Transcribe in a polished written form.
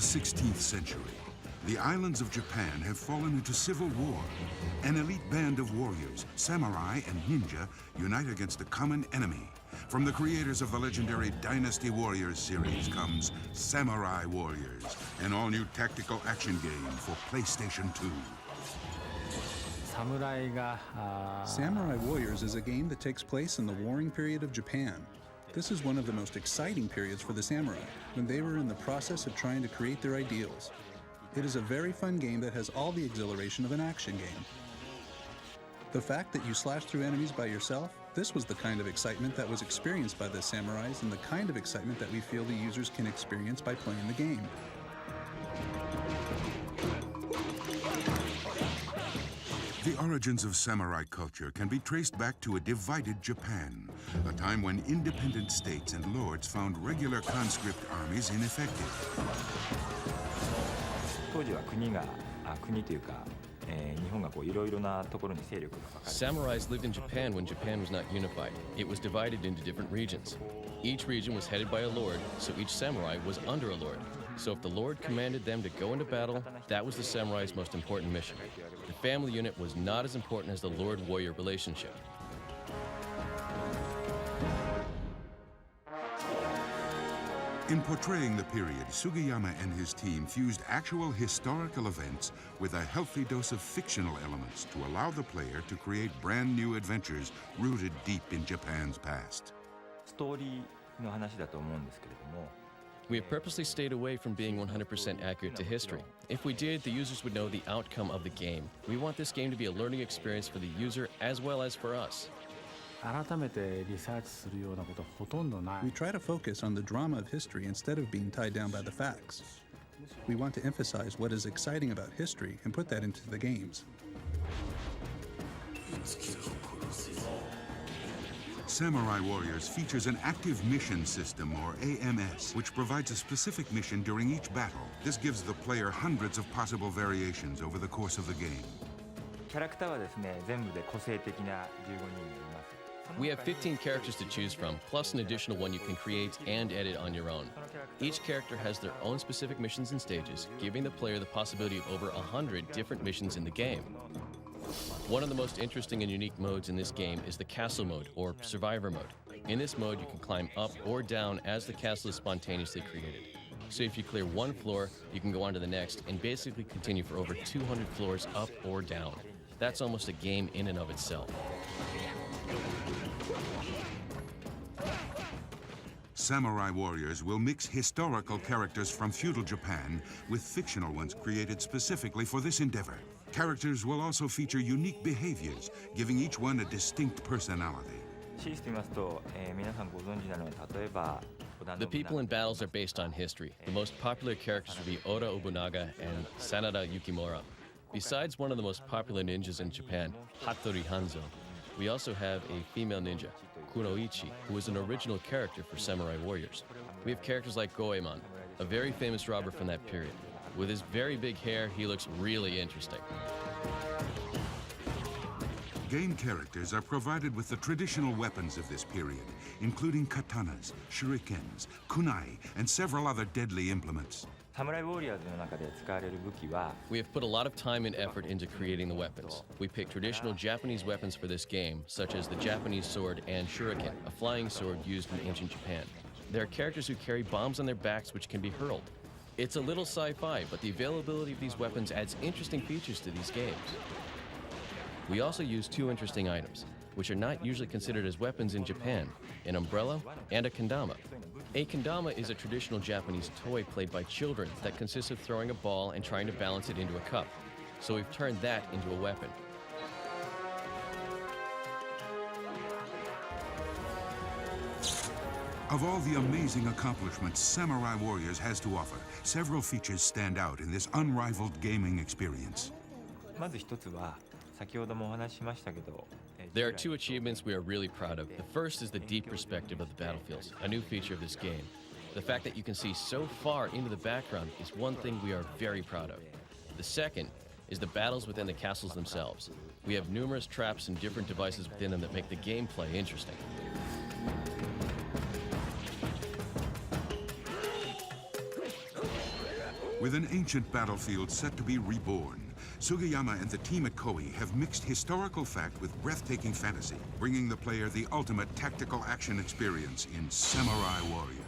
16th century, the islands of Japan have fallen into civil war. An elite band of warriors, samurai and ninja, unite against a common enemy. From the creators of the legendary Dynasty Warriors series comes Samurai Warriors, an all-new tactical action game for PlayStation 2. Samurai Warriors is a game that takes place in the warring period of Japan. This is one of the most exciting periods for the samurai, when they were in the process of trying to create their ideals. It is a very fun game that has all the exhilaration of an action game. The fact that you slash through enemies by yourself, this was the kind of excitement that was experienced by the samurais and the kind of excitement that we feel the users can experience by playing the game. The origins of samurai culture can be traced back to a divided Japan, a time when independent states and lords found regular conscript armies ineffective. Samurais lived in Japan when Japan was not unified. It was divided into different regions. Each region was headed by a lord, so each samurai was under a lord. So if the lord commanded them to go into battle, that was the samurai's most important mission. The family unit was not as important as the lord-warrior relationship. In portraying the period, Sugiyama and his team fused actual historical events with a healthy dose of fictional elements to allow the player to create brand new adventures rooted deep in Japan's past. We have purposely stayed away from being 100% accurate to history. If we did, the users would know the outcome of the game. We want this game to be a learning experience for the user as well as for us. We try to focus on the drama of history instead of being tied down by the facts. We want to emphasize what is exciting about history and put that into the games. Samurai Warriors features an active mission system, or AMS, which provides a specific mission during each battle. This gives the player hundreds of possible variations over the course of the game. We have 15 characters to choose from, plus an additional one you can create and edit on your own. Each character has their own specific missions and stages, giving the player the possibility of over 100 different missions in the game. One of the most interesting and unique modes in this game is the castle mode, or survivor mode. In this mode, you can climb up or down as the castle is spontaneously created. So if you clear one floor, you can go on to the next and basically continue for over 200 floors up or down. That's almost a game in and of itself. Samurai Warriors will mix historical characters from feudal Japan with fictional ones created specifically for this endeavor. Characters will also feature unique behaviors, giving each one a distinct personality. The people in battles are based on history. The most popular characters will be Oda Nobunaga and Sanada Yukimura. Besides one of the most popular ninjas in Japan, Hattori Hanzo, we also have a female ninja, Kunoichi, who is an original character for Samurai Warriors. We have characters like Goemon, a very famous robber from that period. With his very big hair, he looks really interesting. Game characters are provided with the traditional weapons of this period, including katanas, shurikens, kunai, and several other deadly implements. We have put a lot of time and effort into creating the weapons. We picked traditional Japanese weapons for this game, such as the Japanese sword and shuriken, a flying sword used in ancient Japan. There are characters who carry bombs on their backs which can be hurled. It's a little sci-fi, but the availability of these weapons adds interesting features to these games. We also use two interesting items, which are not usually considered as weapons in Japan, an umbrella and a kendama. A kendama is a traditional Japanese toy played by children that consists of throwing a ball and trying to balance it into a cup. So we've turned that into a weapon. Of all the amazing accomplishments Samurai Warriors has to offer, several features stand out in this unrivaled gaming experience. There are two achievements we are really proud of. The first is the deep perspective of the battlefields, a new feature of this game. The fact that you can see so far into the background is one thing we are very proud of. The second is the battles within the castles themselves. We have numerous traps and different devices within them that make the gameplay interesting. With an ancient battlefield set to be reborn, Sugiyama and the team at Koei have mixed historical fact with breathtaking fantasy, bringing the player the ultimate tactical action experience in Samurai Warriors.